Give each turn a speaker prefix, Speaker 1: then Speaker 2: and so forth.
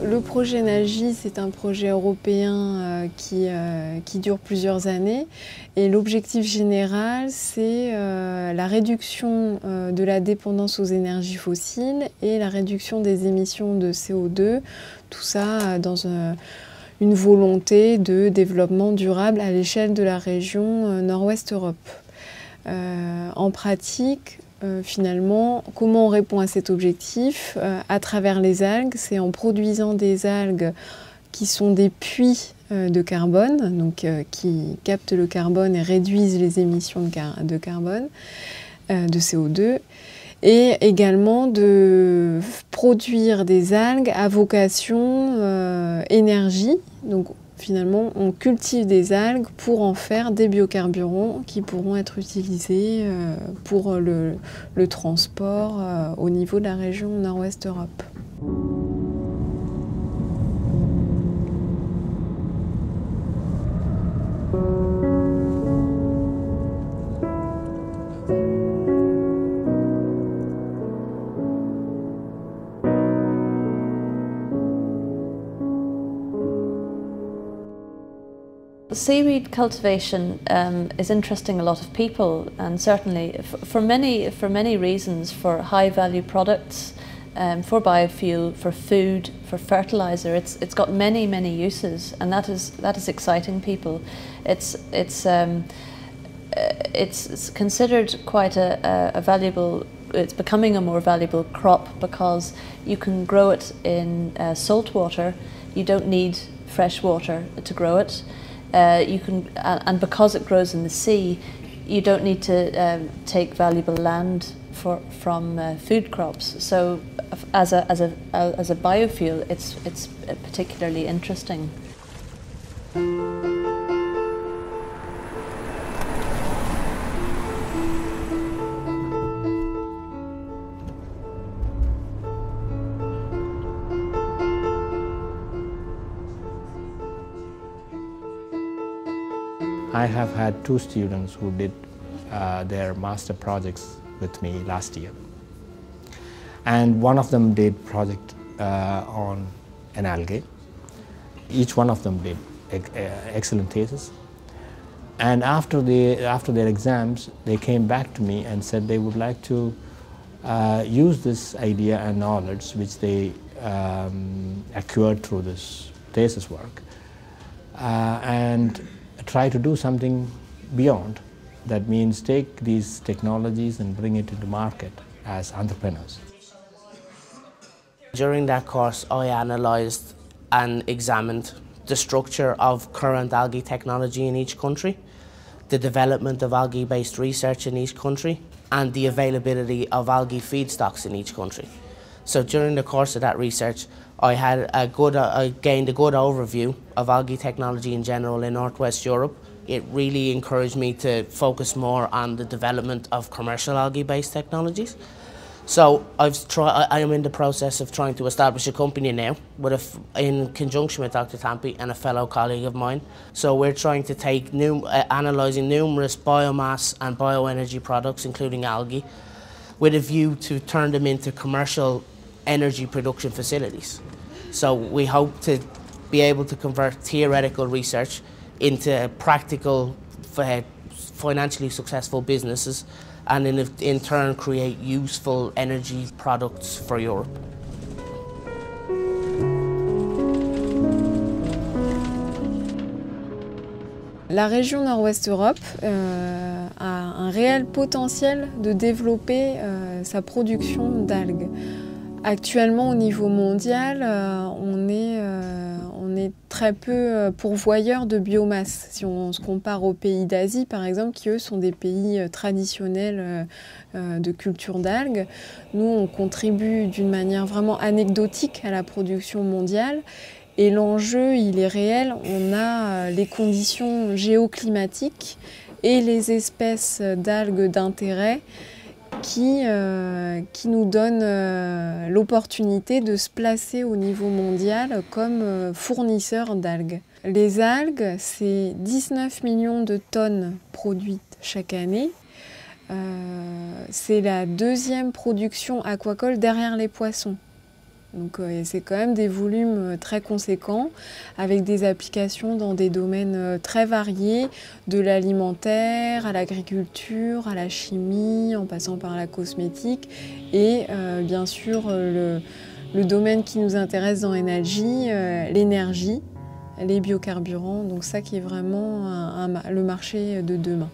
Speaker 1: Le projet NAGI, c'est un projet européen qui dure plusieurs années et l'objectif général, c'est la réduction de la dépendance aux énergies fossiles et la réduction des émissions de CO2, tout ça dans une volonté de développement durable à l'échelle de la région Nord-Ouest Europe. En pratique, finalement, comment on répond à cet objectif? À travers les algues, c'est en produisant des algues qui sont des puits de carbone, donc qui captent le carbone et réduisent les émissions de carbone, de CO2, et également de produire des algues à vocation énergie. Donc, finalement, on cultive des algues pour en faire des biocarburants qui pourront être utilisés pour le transport au niveau de la région Nord-Ouest Europe.
Speaker 2: Seaweed cultivation is interesting a lot of people, and certainly for many reasons, for high value products, for biofuel, for food, for fertilizer. It's got many uses, and that is exciting people. It's considered quite a valuable. It's becoming a more valuable crop because you can grow it in salt water. You don't need fresh water to grow it. And because it grows in the sea, you don't need to take valuable land from food crops. So, as a biofuel, it's particularly interesting.
Speaker 3: I have had 2 students who did their master projects with me last year. And one of them did project on an algae. Each one of them did excellent thesis. And after their exams, they came back to me and said they would like to use this idea and knowledge which they acquired through this thesis work and try to do something beyond. That means take these technologies and bring it into market as entrepreneurs.
Speaker 4: During that course, I analysed and examined the structure of current algae technology in each country, the development of algae-based research in each country, and the availability of algae feedstocks in each country. So during the course of that research, I gained a good overview of algae technology in general in Northwest Europe. It really encouraged me to focus more on the development of commercial algae-based technologies. So I am in the process of trying to establish a company now, in conjunction with Dr. Tampi and a fellow colleague of mine. So we're trying to take analysing numerous biomass and bioenergy products, including algae, with a view to turn them into commercial energy production facilities. So we hope to be able to convert theoretical research into practical, financially successful businesses, and in turn create useful energy products for Europe.
Speaker 1: La région Nord-Ouest Europe a un réel potentiel de développer sa production d'algues. Actuellement, au niveau mondial, on est très peu pourvoyeur de biomasse. Si on se compare aux pays d'Asie, par exemple, qui eux sont des pays traditionnels de culture d'algues, nous on contribue d'une manière vraiment anecdotique à la production mondiale. Et l'enjeu, il est réel. On a les conditions géoclimatiques et les espèces d'algues d'intérêt qui nous donnent l'opportunité de se placer au niveau mondial comme fournisseur d'algues. Les algues, c'est 19 millions de tonnes produites chaque année. C'est la deuxième production aquacole derrière les poissons. Donc c'est quand même des volumes très conséquents, avec des applications dans des domaines très variés, de l'alimentaire à l'agriculture, à la chimie, en passant par la cosmétique et bien sûr le domaine qui nous intéresse dans Enalgi, l'énergie, les biocarburants, donc ça qui est vraiment le marché de demain.